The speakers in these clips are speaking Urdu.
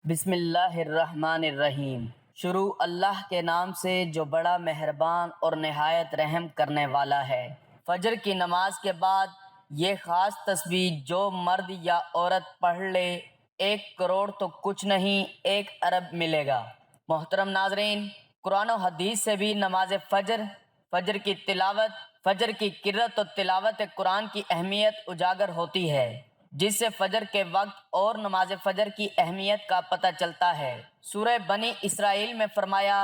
بسم اللہ الرحمن الرحیم۔ شروع اللہ کے نام سے جو بڑا مہربان اور نہایت رحم کرنے والا ہے۔ فجر کی نماز کے بعد یہ خاص تسبیح جو مرد یا عورت پڑھ لے 1 کروڑ تو کچھ نہیں 1 ارب ملے گا۔ محترم ناظرین، قرآن و حدیث سے بھی نماز فجر کی تلاوت، فجر کی قرأت و تلاوت قرآن کی اہمیت اجاگر ہوتی ہے، جس سے فجر کے وقت اور نماز فجر کی اہمیت کا پتہ چلتا ہے۔ سورہ بنی اسرائیل میں فرمایا،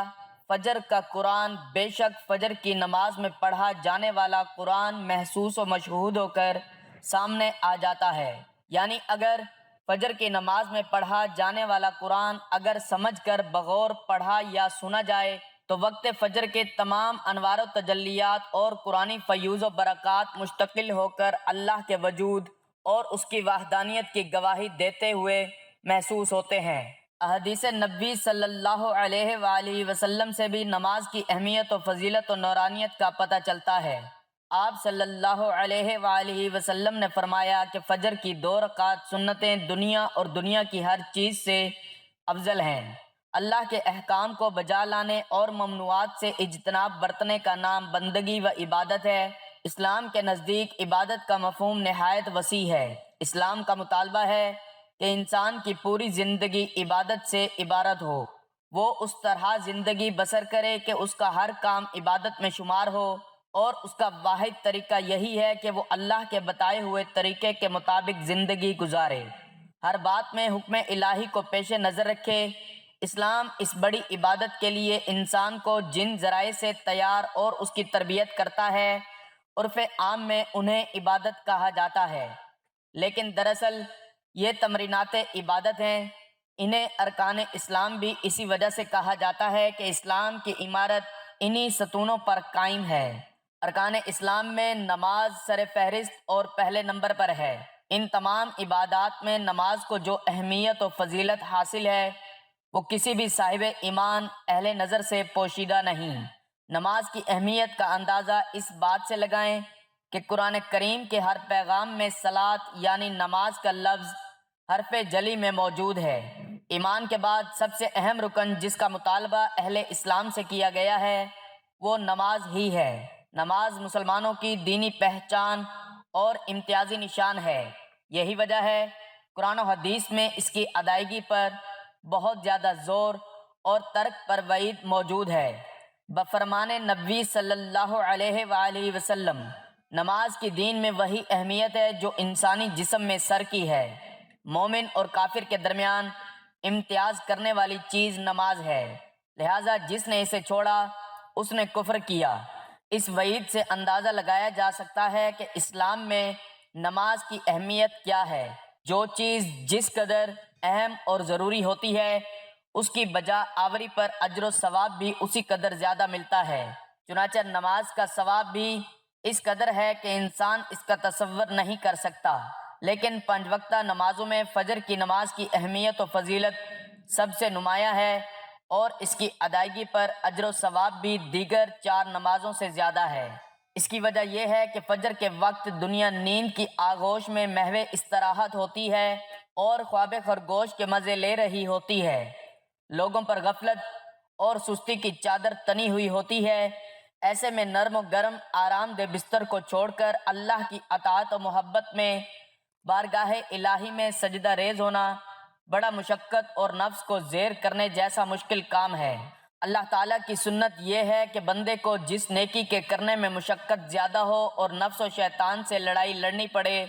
فجر کا قرآن، بے شک فجر کی نماز میں پڑھا جانے والا قرآن محسوس و مشہود ہو کر سامنے آ جاتا ہے۔ یعنی اگر فجر کی نماز میں پڑھا جانے والا قرآن اگر سمجھ کر بغور پڑھا یا سنا جائے تو وقت فجر کے تمام انوار و تجلیات اور قرآنی فیوز و برکات مشتقل ہو کر اللہ کے وجود اور اس کی وحدانیت کی گواہی دیتے ہوئے محسوس ہوتے ہیں۔ احادیث نبی صلی اللہ علیہ وآلہ وسلم سے بھی نماز کی اہمیت و فضیلت و نورانیت کا پتہ چلتا ہے۔ آپ صلی اللہ علیہ وآلہ وسلم نے فرمایا کہ فجر کی 2 رکعات سنتیں دنیا اور دنیا کی ہر چیز سے افضل ہیں۔ اللہ کے احکام کو بجا لانے اور ممنوعات سے اجتناب برتنے کا نام بندگی و عبادت ہے۔ اسلام کے نزدیک عبادت کا مفہوم نہایت وسیع ہے۔ اسلام کا مطالبہ ہے کہ انسان کی پوری زندگی عبادت سے عبارت ہو۔ وہ اس طرح زندگی بسر کرے کہ اس کا ہر کام عبادت میں شمار ہو، اور اس کا واحد طریقہ یہی ہے کہ وہ اللہ کے بتائے ہوئے طریقے کے مطابق زندگی گزارے، ہر بات میں حکم الہی کو پیش نظر رکھے۔ اسلام اس بڑی عبادت کے لیے انسان کو جن ذرائع سے تیار اور اس کی تربیت کرتا ہے، عرف عام میں انہیں عبادت کہا جاتا ہے، لیکن دراصل یہ تمرینات عبادت ہیں۔ انہیں ارکان اسلام بھی اسی وجہ سے کہا جاتا ہے کہ اسلام کی عمارت انہی ستونوں پر قائم ہے۔ ارکان اسلام میں نماز سر فہرست اور پہلے نمبر پر ہے۔ ان تمام عبادات میں نماز کو جو اہمیت و فضیلت حاصل ہے وہ کسی بھی صاحب ایمان اہل نظر سے پوشیدہ نہیں۔ نماز کی اہمیت کا اندازہ اس بات سے لگائیں کہ قرآن کریم کے ہر پیغام میں صلاۃ یعنی نماز کا لفظ حرف جلی میں موجود ہے۔ ایمان کے بعد سب سے اہم رکن جس کا مطالبہ اہل اسلام سے کیا گیا ہے وہ نماز ہی ہے۔ نماز مسلمانوں کی دینی پہچان اور امتیازی نشان ہے۔ یہی وجہ ہے قرآن و حدیث میں اس کی ادائیگی پر بہت زیادہ زور اور ترک پر وعید موجود ہے۔ بفرمان نبی صلی اللہ علیہ وآلہ وسلم، نماز کی دین میں وہی اہمیت ہے جو انسانی جسم میں سر کی ہے۔ مومن اور کافر کے درمیان امتیاز کرنے والی چیز نماز ہے، لہٰذا جس نے اسے چھوڑا اس نے کفر کیا۔ اس وعید سے اندازہ لگایا جا سکتا ہے کہ اسلام میں نماز کی اہمیت کیا ہے۔ جو چیز جس قدر اہم اور ضروری ہوتی ہے اس کی بجا آوری پر اجر و ثواب بھی اسی قدر زیادہ ملتا ہے۔ چنانچہ نماز کا ثواب بھی اس قدر ہے کہ انسان اس کا تصور نہیں کر سکتا۔ لیکن 5 وقتہ نمازوں میں فجر کی نماز کی اہمیت و فضیلت سب سے نمایاں ہے، اور اس کی ادائیگی پر اجر و ثواب بھی دیگر 4 نمازوں سے زیادہ ہے۔ اس کی وجہ یہ ہے کہ فجر کے وقت دنیا نیند کی آغوش میں محو استراحت ہوتی ہے اور خواب خرگوش کے مزے لے رہی ہوتی ہے۔ لوگوں پر غفلت اور سستی کی چادر تنی ہوئی ہوتی ہے۔ ایسے میں نرم و گرم آرام دہ بستر کو چھوڑ کر اللہ کی اطاعت و محبت میں بارگاہ الہی میں سجدہ ریز ہونا بڑا مشقت اور نفس کو زیر کرنے جیسا مشکل کام ہے۔ اللہ تعالیٰ کی سنت یہ ہے کہ بندے کو جس نیکی کے کرنے میں مشقت زیادہ ہو اور نفس و شیطان سے لڑائی لڑنی پڑے،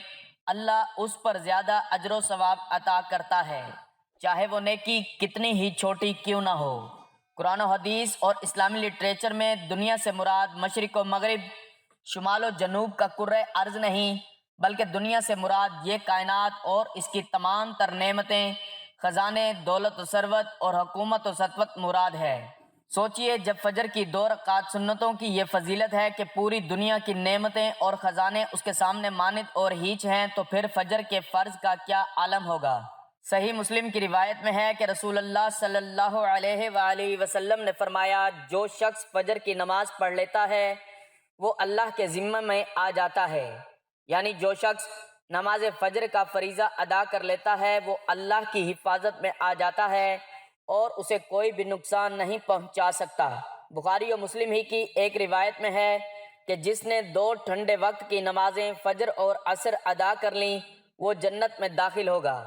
اللہ اس پر زیادہ اجر و ثواب عطا کرتا ہے، چاہے وہ نیکی کتنی ہی چھوٹی کیوں نہ ہو۔ قرآن و حدیث اور اسلامی لٹریچر میں دنیا سے مراد مشرق و مغرب، شمال و جنوب کا کرۂ ارض نہیں، بلکہ دنیا سے مراد یہ کائنات اور اس کی تمام تر نعمتیں، خزانے، دولت و ثروت اور حکومت و سطوت مراد ہے۔ سوچئے، جب فجر کی 2 رکعات سنتوں کی یہ فضیلت ہے کہ پوری دنیا کی نعمتیں اور خزانے اس کے سامنے مانند اور ہیچ ہیں، تو پھر فجر کے فرض کا کیا عالم ہوگا۔ صحیح مسلم کی روایت میں ہے کہ رسول اللہ صلی اللہ علیہ وآلہ وسلم نے فرمایا، جو شخص فجر کی نماز پڑھ لیتا ہے وہ اللہ کے ذمہ میں آ جاتا ہے۔ یعنی جو شخص نماز فجر کا فریضہ ادا کر لیتا ہے وہ اللہ کی حفاظت میں آ جاتا ہے اور اسے کوئی بھی نقصان نہیں پہنچا سکتا۔ بخاری و مسلم ہی کی ایک روایت میں ہے کہ جس نے 2 ٹھنڈے وقت کی نمازیں فجر اور عصر ادا کر لیں وہ جنت میں داخل ہوگا،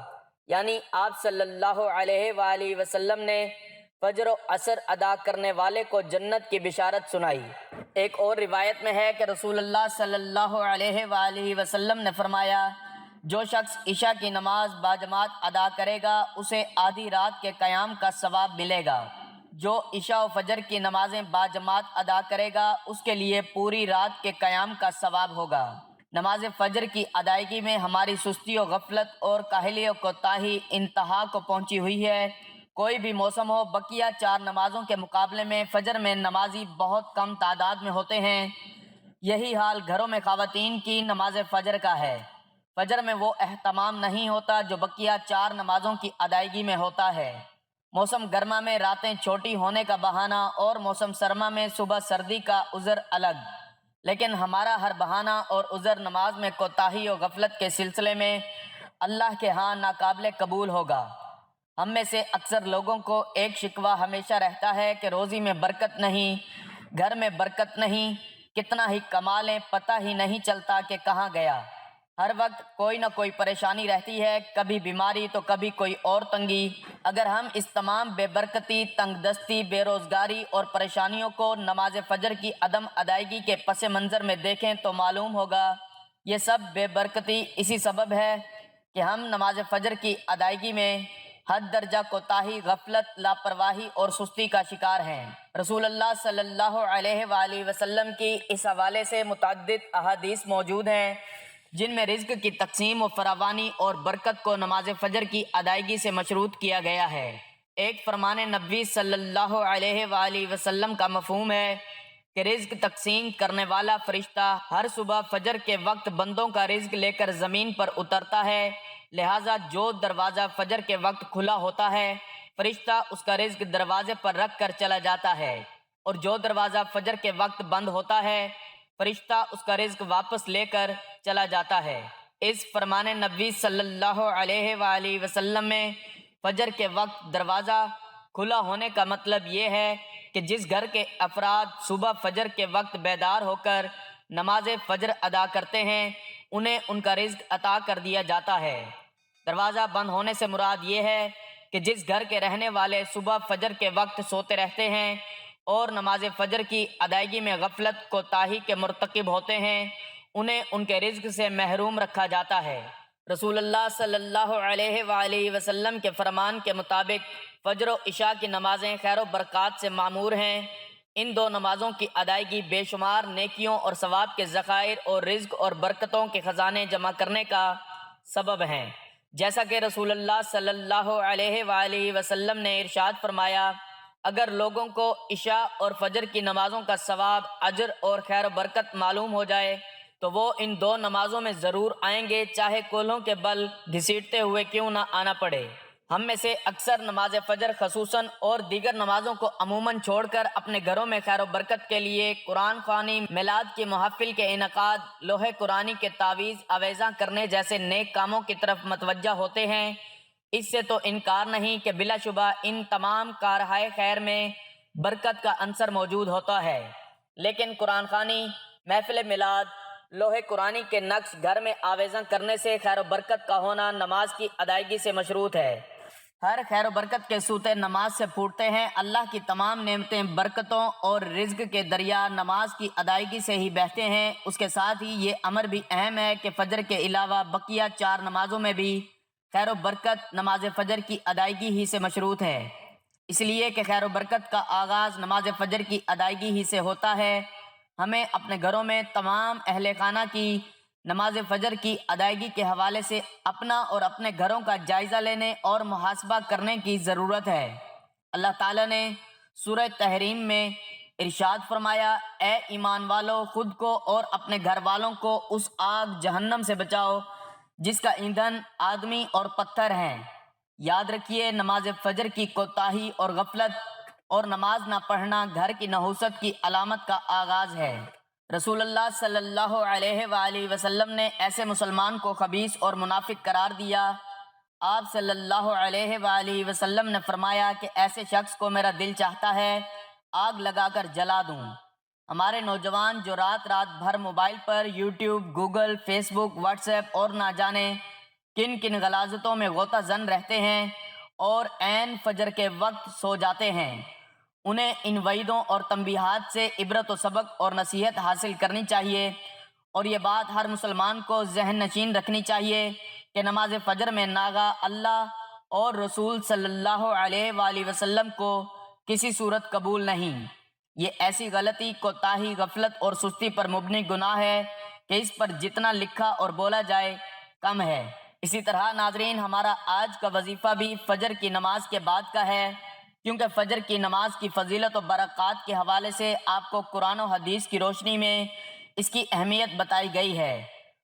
یعنی آپ صلی اللہ علیہ وآلہ وسلم نے فجر و عصر ادا کرنے والے کو جنت کی بشارت سنائی۔ ایک اور روایت میں ہے کہ رسول اللہ صلی اللہ علیہ وآلہ وسلم نے فرمایا، جو شخص عشاء کی نماز باجماعت ادا کرے گا اسے آدھی رات کے قیام کا ثواب ملے گا، جو عشاء و فجر کی نمازیں باجماعت ادا کرے گا اس کے لیے پوری رات کے قیام کا ثواب ہوگا۔ نماز فجر کی ادائیگی میں ہماری سستی و غفلت اور کاہلی و کوتاہی انتہا کو پہنچی ہوئی ہے۔ کوئی بھی موسم ہو، بقیہ 4 نمازوں کے مقابلے میں فجر میں نمازی بہت کم تعداد میں ہوتے ہیں۔ یہی حال گھروں میں خواتین کی نماز فجر کا ہے۔ فجر میں وہ اہتمام نہیں ہوتا جو بقیہ 4 نمازوں کی ادائیگی میں ہوتا ہے۔ موسم گرما میں راتیں چھوٹی ہونے کا بہانہ اور موسم سرما میں صبح سردی کا عذر الگ، لیکن ہمارا ہر بہانہ اور عذر نماز میں کوتاہی و غفلت کے سلسلے میں اللہ کے ہاں ناقابل قبول ہوگا۔ ہم میں سے اکثر لوگوں کو ایک شکوہ ہمیشہ رہتا ہے کہ روزی میں برکت نہیں، گھر میں برکت نہیں، کتنا ہی کما لیں پتہ ہی نہیں چلتا کہ کہاں گیا۔ ہر وقت کوئی نہ کوئی پریشانی رہتی ہے، کبھی بیماری تو کبھی کوئی اور تنگی۔ اگر ہم اس تمام بے برکتی، تنگ دستی، بے روزگاری اور پریشانیوں کو نماز فجر کی عدم ادائیگی کے پس منظر میں دیکھیں تو معلوم ہوگا یہ سب بے برکتی اسی سبب ہے کہ ہم نماز فجر کی ادائیگی میں حد درجہ کوتاہی، غفلت، لاپرواہی اور سستی کا شکار ہیں۔ رسول اللہ صلی اللہ علیہ وآلہ وسلم کی اس حوالے سے متعدد احادیث موجود ہیں جن میں رزق کی تقسیم و فراوانی اور برکت کو نماز فجر کی ادائیگی سے مشروط کیا گیا ہے۔ ایک فرمان نبوی صلی اللہ علیہ وآلہ وسلم کا مفہوم ہے کہ رزق تقسیم کرنے والا فرشتہ ہر صبح فجر کے وقت بندوں کا رزق لے کر زمین پر اترتا ہے، لہٰذا جو دروازہ فجر کے وقت کھلا ہوتا ہے فرشتہ اس کا رزق دروازے پر رکھ کر چلا جاتا ہے، اور جو دروازہ فجر کے وقت بند ہوتا ہے فرشتہ اس کا رزق واپس لے کر چلا جاتا ہے۔ اس فرمان نبوی صلی اللہ علیہ وآلہ وسلم میں فجر کے وقت دروازہ کھلا ہونے کا مطلب یہ ہے کہ جس گھر کے افراد صبح فجر کے وقت بیدار ہو کر نماز فجر ادا کرتے ہیں انہیں ان کا رزق عطا کر دیا جاتا ہے۔ دروازہ بند ہونے سے مراد یہ ہے کہ جس گھر کے رہنے والے صبح فجر کے وقت سوتے رہتے ہیں اور نماز فجر کی ادائیگی میں غفلت کوتاہی کے مرتکب ہوتے ہیں انہیں ان کے رزق سے محروم رکھا جاتا ہے۔ رسول اللہ صلی اللہ علیہ وآلہ وسلم کے فرمان کے مطابق فجر و عشاء کی نمازیں خیر و برکات سے معمور ہیں۔ ان 2 نمازوں کی ادائیگی بے شمار نیکیوں اور ثواب کے ذخائر اور رزق اور برکتوں کے خزانے جمع کرنے کا سبب ہیں، جیسا کہ رسول اللہ صلی اللہ علیہ وآلہ وسلم نے ارشاد فرمایا، اگر لوگوں کو عشاء اور فجر کی نمازوں کا ثواب، اجر اور خیر و برکت معلوم ہو جائے تو وہ ان 2 نمازوں میں ضرور آئیں گے، چاہے کولہوں کے بل گھسیٹتے ہوئے کیوں نہ آنا پڑے۔ ہم میں سے اکثر نماز فجر خصوصاً اور دیگر نمازوں کو عموماً چھوڑ کر اپنے گھروں میں خیر و برکت کے لیے قرآن خوانی، میلاد کی محفل کے انعقاد، لوح قرآنی کے تعویذ آویزاں کرنے جیسے نیک کاموں کی طرف متوجہ ہوتے ہیں۔ اس سے تو انکار نہیں کہ بلا شبہ ان تمام کارہائے خیر میں برکت کا عنصر موجود ہوتا ہے، لیکن قرآن خوانی، محفل میلاد، لوح قرآنی کے نقش گھر میں آویزاں کرنے سے خیر و برکت کا ہونا نماز کی ادائیگی سے مشروط ہے۔ ہر خیر و برکت کے سوتے نماز سے پھوٹتے ہیں۔ اللہ کی تمام نعمتیں، برکتوں اور رزق کے دریا نماز کی ادائیگی سے ہی بہتے ہیں۔ اس کے ساتھ ہی یہ امر بھی اہم ہے کہ فجر کے علاوہ بقیہ 4 نمازوں میں بھی خیر و برکت نماز فجر کی ادائیگی ہی سے مشروط ہے، اس لیے کہ خیر و برکت کا آغاز نماز فجر کی ادائیگی ہی سے ہوتا ہے۔ ہمیں اپنے گھروں میں تمام اہل خانہ کی نماز فجر کی ادائیگی کے حوالے سے اپنا اور اپنے گھروں کا جائزہ لینے اور محاسبہ کرنے کی ضرورت ہے۔ اللہ تعالیٰ نے سورہ تحریم میں ارشاد فرمایا، اے ایمان والو، خود کو اور اپنے گھر والوں کو اس آگ جہنم سے بچاؤ جس کا ایندھن آدمی اور پتھر ہیں۔ یاد رکھیے، نماز فجر کی کوتاہی اور غفلت اور نماز نہ پڑھنا گھر کی نحوست کی علامت کا آغاز ہے۔ رسول اللہ صلی اللہ علیہ وآلہ وسلم نے ایسے مسلمان کو خبیث اور منافق قرار دیا۔ آپ صلی اللہ علیہ وآلہ وسلم نے فرمایا کہ ایسے شخص کو میرا دل چاہتا ہے آگ لگا کر جلا دوں۔ ہمارے نوجوان جو رات بھر موبائل پر یوٹیوب، گوگل، فیس بک، واٹس ایپ اور نہ جانے کن کن غلاظتوں میں غوطہ زن رہتے ہیں اور عین فجر کے وقت سو جاتے ہیں، انہیں ان وعیدوں اور تنبیہات سے عبرت و سبق اور نصیحت حاصل کرنی چاہیے، اور یہ بات ہر مسلمان کو ذہن نشین رکھنی چاہیے کہ نماز فجر میں ناغہ اللہ اور رسول صلی اللہ علیہ وآلہ وسلم کو کسی صورت قبول نہیں۔ یہ ایسی غلطی، کوتاہی، غفلت اور سستی پر مبنی گناہ ہے کہ اس پر جتنا لکھا اور بولا جائے کم ہے۔ اسی طرح ناظرین، ہمارا آج کا وظیفہ بھی فجر کی نماز کے بعد کا ہے، کیونکہ فجر کی نماز کی فضیلت و برکات کے حوالے سے آپ کو قرآن و حدیث کی روشنی میں اس کی اہمیت بتائی گئی ہے۔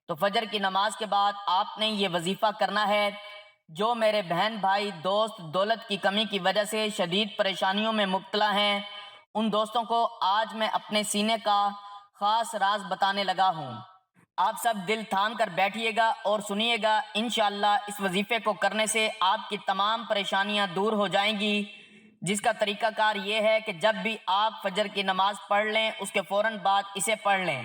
تو فجر کی نماز کے بعد آپ نے یہ وظیفہ کرنا ہے۔ جو میرے بہن بھائی دوست دولت کی کمی کی وجہ سے شدید پریشانیوں میں مبتلا ہیں، ان دوستوں کو آج میں اپنے سینے کا خاص راز بتانے لگا ہوں۔ آپ سب دل تھام کر بیٹھیے گا اور سنیے گا۔ انشاءاللہ اس وظیفے کو کرنے سے آپ کی تمام پریشانیاں دور ہو جائیں گی، جس کا طریقہ کار یہ ہے کہ جب بھی آپ فجر کی نماز پڑھ لیں اس کے فوراً بعد اسے پڑھ لیں۔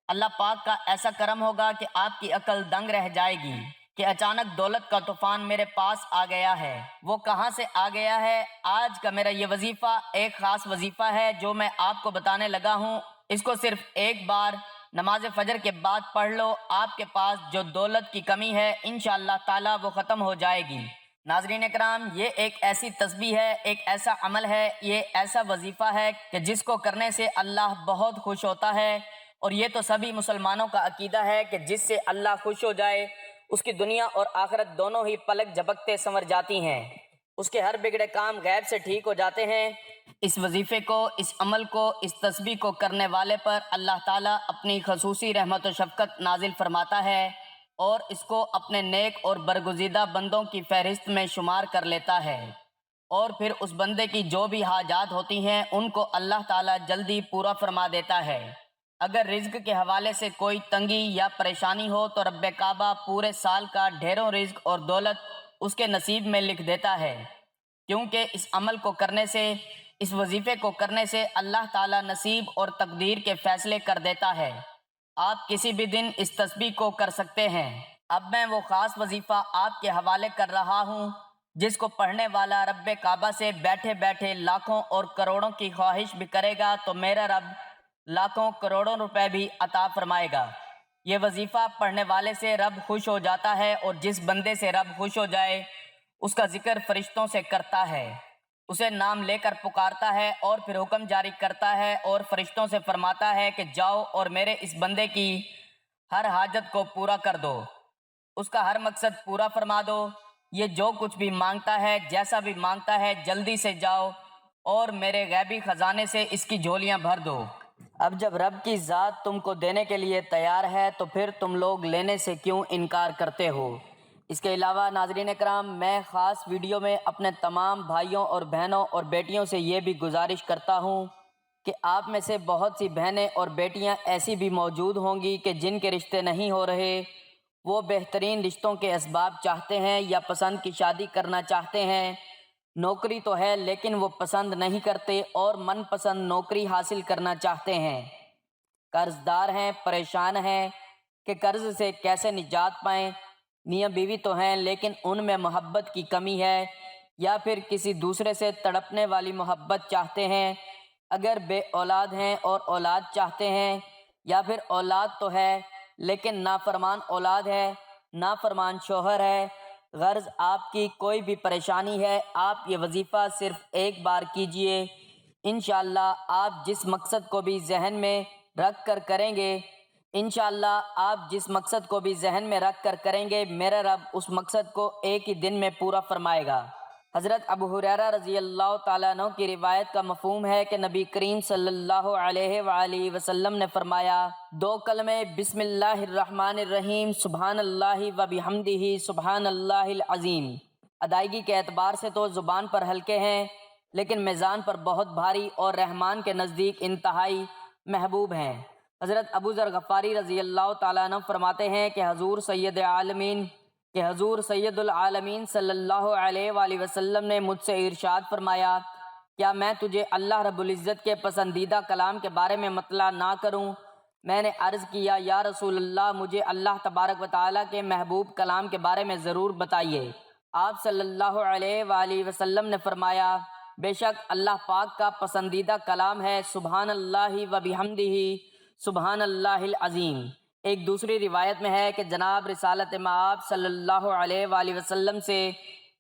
اللہ پاک کا ایسا کرم ہوگا کہ آپ کی عقل دنگ رہ جائے گی کہ اچانک دولت کا طوفان میرے پاس آ گیا ہے۔ وہ کہاں سے آ گیا ہے؟ آج کا میرا یہ وظیفہ ایک خاص وظیفہ ہے جو میں آپ کو بتانے لگا ہوں۔ اس کو صرف ایک بار نماز فجر کے بعد پڑھ لو، آپ کے پاس جو دولت کی کمی ہے انشاءاللہ تعالی وہ ختم ہو جائے گی۔ ناظرین اکرام، یہ ایک ایسی تسبیح ہے، ایک ایسا عمل ہے، یہ ایسا وظیفہ ہے کہ جس کو کرنے سے اللہ بہت خوش ہوتا ہے، اور یہ تو سبھی مسلمانوں کا عقیدہ ہے کہ جس سے اللہ خوش ہو جائے اس کی دنیا اور آخرت دونوں ہی پلک جھپکتے سنور جاتی ہیں، اس کے ہر بگڑے کام غیب سے ٹھیک ہو جاتے ہیں۔ اس وظیفے کو، اس عمل کو، اس تسبیح کو کرنے والے پر اللہ تعالیٰ اپنی خصوصی رحمت و شفقت نازل فرماتا ہے اور اس کو اپنے نیک اور برگزیدہ بندوں کی فہرست میں شمار کر لیتا ہے، اور پھر اس بندے کی جو بھی حاجات ہوتی ہیں ان کو اللہ تعالیٰ جلدی پورا فرما دیتا ہے۔ اگر رزق کے حوالے سے کوئی تنگی یا پریشانی ہو تو رب کعبہ پورے سال کا ڈھیروں رزق اور دولت اس کے نصیب میں لکھ دیتا ہے، کیونکہ اس عمل کو کرنے سے، اس وظیفے کو کرنے سے اللہ تعالیٰ نصیب اور تقدیر کے فیصلے کر دیتا ہے۔ آپ کسی بھی دن اس تسبیح کو کر سکتے ہیں۔ اب میں وہ خاص وظیفہ آپ کے حوالے کر رہا ہوں جس کو پڑھنے والا رب کعبہ سے بیٹھے بیٹھے لاکھوں اور کروڑوں کی خواہش بھی کرے گا تو میرا رب لاکھوں کروڑوں روپے بھی عطا فرمائے گا۔ یہ وظیفہ پڑھنے والے سے رب خوش ہو جاتا ہے، اور جس بندے سے رب خوش ہو جائے اس کا ذکر فرشتوں سے کرتا ہے، اسے نام لے کر پکارتا ہے اور پھر حکم جاری کرتا ہے اور فرشتوں سے فرماتا ہے کہ جاؤ اور میرے اس بندے کی ہر حاجت کو پورا کر دو، اس کا ہر مقصد پورا فرما دو۔ یہ جو کچھ بھی مانگتا ہے، جیسا بھی مانگتا ہے، جلدی سے جاؤ اور میرے غیبی خزانے سے اس کی جھولیاں بھر دو۔ اب جب رب کی ذات تم کو دینے کے لیے تیار ہے تو پھر تم لوگ لینے سے کیوں انکار کرتے ہو؟ اس کے علاوہ ناظرین اکرام، میں خاص ویڈیو میں اپنے تمام بھائیوں اور بہنوں اور بیٹیوں سے یہ بھی گزارش کرتا ہوں کہ آپ میں سے بہت سی بہنیں اور بیٹیاں ایسی بھی موجود ہوں گی کہ جن کے رشتے نہیں ہو رہے، وہ بہترین رشتوں کے اسباب چاہتے ہیں یا پسند کی شادی کرنا چاہتے ہیں، نوکری تو ہے لیکن وہ پسند نہیں کرتے اور من پسند نوکری حاصل کرنا چاہتے ہیں، قرض دار ہیں، پریشان ہیں کہ قرض سے کیسے نجات پائیں، میاں بیوی تو ہیں لیکن ان میں محبت کی کمی ہے، یا پھر کسی دوسرے سے تڑپنے والی محبت چاہتے ہیں، اگر بے اولاد ہیں اور اولاد چاہتے ہیں، یا پھر اولاد تو ہے لیکن نافرمان اولاد ہے، نافرمان شوہر ہے، غرض آپ کی کوئی بھی پریشانی ہے، آپ یہ وظیفہ صرف ایک بار کیجئے۔ انشاءاللہ آپ جس مقصد کو بھی ذہن میں رکھ کر کریں گے، انشاءاللہ آپ جس مقصد کو بھی ذہن میں رکھ کر کریں گے، میرا رب اس مقصد کو ایک ہی دن میں پورا فرمائے گا۔ حضرت ابو ہریرہ رضی اللہ تعالیٰ عنہ کی روایت کا مفہوم ہے کہ نبی کریم صلی اللہ علیہ وآلہ وسلم نے فرمایا، 2 کلمے بسم اللہ الرحمن الرحیم سبحان اللہ و بحمدہ سبحان اللہ العظیم، ادائیگی کے اعتبار سے تو زبان پر ہلکے ہیں لیکن میزان پر بہت بھاری اور رحمان کے نزدیک انتہائی محبوب ہیں۔ حضرت ابو ذر غفاری رضی اللہ تعالیٰ عنہ فرماتے ہیں کہ حضور سید العالمین صلی اللہ علیہ وآلہ وسلم نے مجھ سے ارشاد فرمایا، کیا میں تجھے اللہ رب العزت کے پسندیدہ کلام کے بارے میں مطلع نہ کروں؟ میں نے عرض کیا، یا رسول اللہ، مجھے اللہ تبارک و تعالیٰ کے محبوب کلام کے بارے میں ضرور بتائیے۔ آپ صلی اللہ علیہ وآلہ وسلم نے فرمایا، بے شک اللہ پاک کا پسندیدہ کلام ہے سبحان اللہ و بحمدہ سبحان اللہ العظیم۔ ایک دوسری روایت میں ہے کہ جناب رسالت مآب صلی اللہ علیہ وآلہ وسلم سے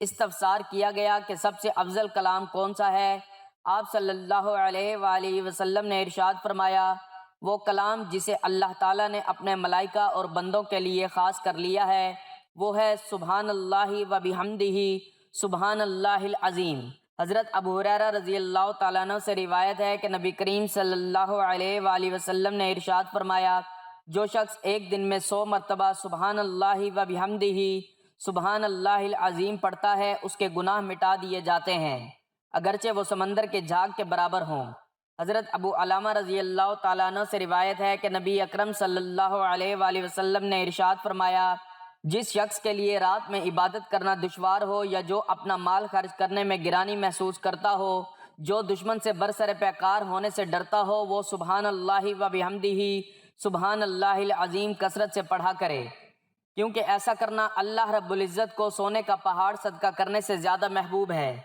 استفسار کیا گیا کہ سب سے افضل کلام کون سا ہے؟ آپ صلی اللہ علیہ وآلہ وسلم نے ارشاد فرمایا، وہ کلام جسے اللہ تعالیٰ نے اپنے ملائکہ اور بندوں کے لیے خاص کر لیا ہے، وہ ہے سبحان اللہ و بحمدہ سبحان اللہ العظیم۔ حضرت ابو ہریرہ رضی اللہ تعالیٰ عنہ سے روایت ہے کہ نبی کریم صلی اللہ علیہ وآلہ وسلم نے ارشاد فرمایا، جو شخص ایک دن میں 100 مرتبہ سبحان اللہ و بحمدہ سبحان اللہ العظیم پڑھتا ہے، اس کے گناہ مٹا دیے جاتے ہیں، اگرچہ وہ سمندر کے جھاگ کے برابر ہوں۔ حضرت ابو علامہ رضی اللہ تعالیٰ عنہ سے روایت ہے کہ نبی اکرم صلی اللہ علیہ وآلہ وسلم نے ارشاد فرمایا، جس شخص کے لیے رات میں عبادت کرنا دشوار ہو، یا جو اپنا مال خرچ کرنے میں گرانی محسوس کرتا ہو، جو دشمن سے برسر پیکار ہونے سے ڈرتا ہو، وہ سبحان اللہ و بحمدہ سبحان اللہ العظیم کثرت سے پڑھا کرے، کیونکہ ایسا کرنا اللہ رب العزت کو سونے کا پہاڑ صدقہ کرنے سے زیادہ محبوب ہے۔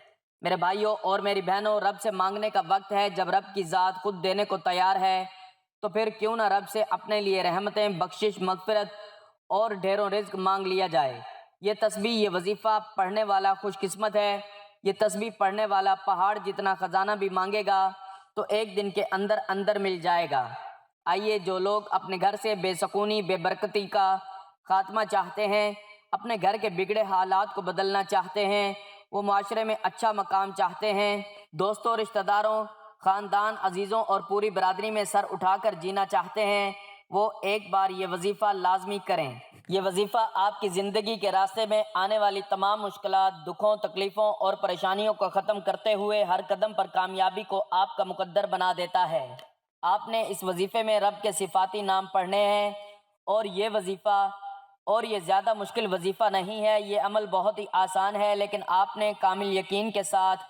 میرے بھائیوں اور میری بہنوں، رب سے مانگنے کا وقت ہے۔ جب رب کی ذات خود دینے کو تیار ہے تو پھر کیوں نہ رب سے اپنے لیے رحمتیں، بخشش، مغفرت اور ڈھیروں رزق مانگ لیا جائے۔ یہ تسبیح، یہ وظیفہ پڑھنے والا خوش قسمت ہے۔ یہ تسبیح پڑھنے والا پہاڑ جتنا خزانہ بھی مانگے گا تو ایک دن کے اندر اندر مل جائے گا۔ آئیے، جو لوگ اپنے گھر سے بے سکونی، بے برکتی کا خاتمہ چاہتے ہیں، اپنے گھر کے بگڑے حالات کو بدلنا چاہتے ہیں، وہ معاشرے میں اچھا مقام چاہتے ہیں، دوستوں، رشتہ داروں، خاندان، عزیزوں اور پوری برادری میں سر اٹھا کر جینا چاہتے ہیں، وہ ایک بار یہ وظیفہ لازمی کریں۔ یہ وظیفہ آپ کی زندگی کے راستے میں آنے والی تمام مشکلات، دکھوں، تکلیفوں اور پریشانیوں کو ختم کرتے ہوئے ہر قدم پر کامیابی کو آپ کا مقدر بنا دیتا ہے۔ آپ نے اس وظیفے میں رب کے صفاتی نام پڑھنے ہیں، اور یہ زیادہ مشکل وظیفہ نہیں ہے۔ یہ عمل بہت ہی آسان ہے، لیکن آپ نے کامل یقین کے ساتھ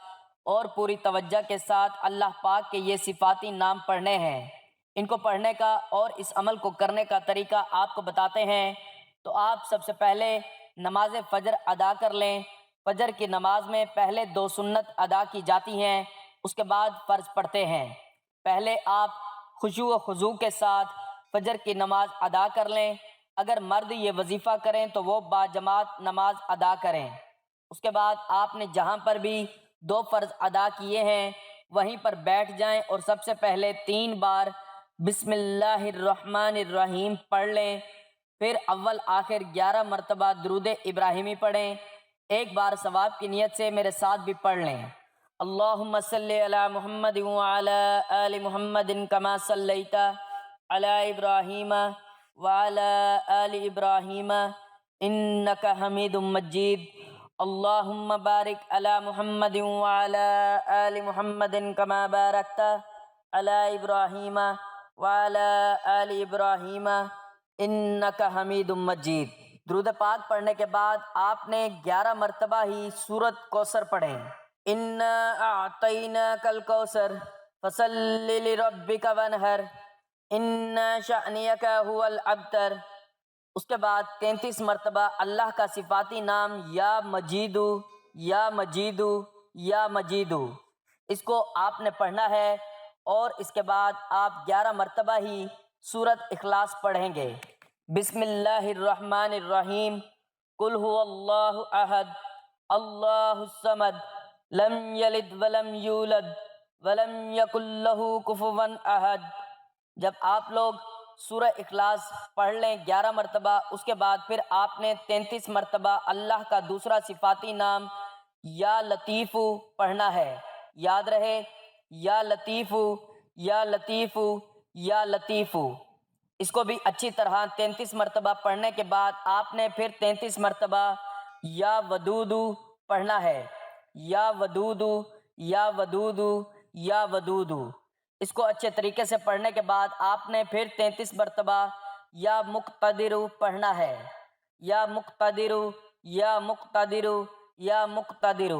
اور پوری توجہ کے ساتھ اللہ پاک کے یہ صفاتی نام پڑھنے ہیں۔ ان کو پڑھنے کا اور اس عمل کو کرنے کا طریقہ آپ کو بتاتے ہیں۔ تو آپ سب سے پہلے نماز فجر ادا کر لیں۔ فجر کی نماز میں پہلے 2 سنت ادا کی جاتی ہیں، اس کے بعد فرض پڑھتے ہیں۔ پہلے آپ خشوع و خضوع کے ساتھ فجر کی نماز ادا کر لیں۔ اگر مرد یہ وظیفہ کریں تو وہ باجماعت نماز ادا کریں۔ اس کے بعد آپ نے جہاں پر بھی 2 فرض ادا کیے ہیں وہیں پر بیٹھ جائیں اور سب سے پہلے 3 بار بسم اللہ الرحمن الرحیم پڑھ لیں۔ پھر اول آخر 11 مرتبہ درود ابراہیمی پڑھیں۔ ایک بار ثواب کی نیت سے میرے ساتھ بھی پڑھ لیں۔ اللہم صلی علی محمد وعلی آل محمد کما صلیت علی ابراہیم وعلی آل ابراہیم انک حمید مجید۔ اللہم بارک علی محمد وعلی آل محمد کما بارکت علی ابراہیم وعلی آل ابراہیم انک حمید مجید۔ درود پاک پڑھنے کے بعد آپ نے 11 مرتبہ ہی سورۃ کوثر پڑھیں۔ انا اعطیناک الکوثر فصلی لربک وانحر ان شأنک هو الابتر۔ اس کے بعد 33 مرتبہ اللہ کا صفاتی نام یا مجیدو یا مجیدو یا مجیدو، اس کو آپ نے پڑھنا ہے، اور اس کے بعد آپ 11 مرتبہ ہی سورۃ اخلاص پڑھیں گے۔ بسم اللہ الرحمن الرحیم، قل هو اللہ احد اللہ الصمد لم یلد ولم یولد ولم یکن لہ کفوا احد۔ جب آپ لوگ سورہ اخلاص پڑھ لیں 11 مرتبہ، اس کے بعد پھر آپ نے 33 مرتبہ اللہ کا دوسرا صفاتی نام یا لطیفو پڑھنا ہے۔ یاد رہے، یا لطیفو یا لطیفو یا لطیفو۔ اس کو بھی اچھی طرح 33 مرتبہ پڑھنے کے بعد آپ نے پھر 33 مرتبہ یا ودودو پڑھنا ہے۔ یا ودودو یا ودودو یا ودودو۔ اس کو اچھے طریقے سے پڑھنے کے بعد آپ نے پھر 33 مرتبہ یا مقتدر پڑھنا ہے، یا مقتدر، یا مقتدر، یا مقتدر۔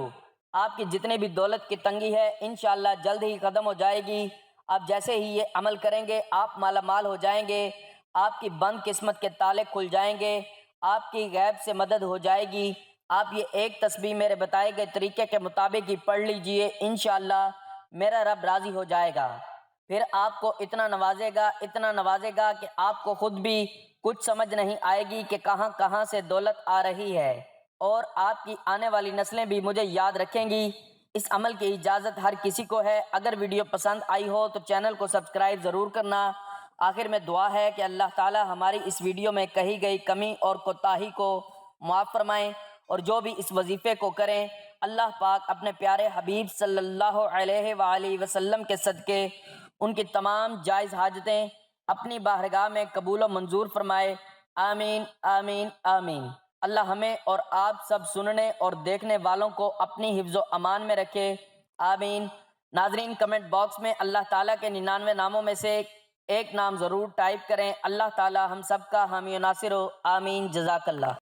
آپ کی جتنی بھی دولت کی تنگی ہے انشاءاللہ جلد ہی ختم ہو جائے گی۔ آپ جیسے ہی یہ عمل کریں گے آپ مالا مال ہو جائیں گے، آپ کی بند قسمت کے تالے کھل جائیں گے، آپ کی غیب سے مدد ہو جائے گی۔ آپ یہ ایک تسبیح میرے بتائے گئے طریقے کے مطابق ہی پڑھ لیجئے، انشاءاللہ میرا رب راضی ہو جائے گا۔ پھر آپ کو اتنا نوازے گا کہ آپ کو خود بھی کچھ سمجھ نہیں آئے گی کہ کہاں کہاں سے دولت آ رہی ہے، اور آپ کی آنے والی نسلیں بھی مجھے یاد رکھیں گی۔ اس عمل کی اجازت ہر کسی کو ہے۔ اگر ویڈیو پسند آئی ہو تو چینل کو سبسکرائب ضرور کرنا۔ آخر میں دعا ہے کہ اللہ تعالی ہماری اس ویڈیو میں کہی گئی کمی اور کوتاہی کو معاف فرمائیں، اور جو بھی اس وظیفے کو کریں اللہ پاک اپنے پیارے حبیب صلی اللہ علیہ وآلہ وسلم کے صدقے ان کی تمام جائز حاجتیں اپنی بارگاہ میں قبول و منظور فرمائے۔ آمین آمین آمین۔ اللہ ہمیں اور آپ سب سننے اور دیکھنے والوں کو اپنی حفظ و امان میں رکھے، آمین۔ ناظرین کمنٹ باکس میں اللہ تعالیٰ کے 99 ناموں میں سے ایک نام ضرور ٹائپ کریں۔ اللہ تعالیٰ ہم سب کا حامی و ناصر ہو، آمین۔ جزاک اللہ۔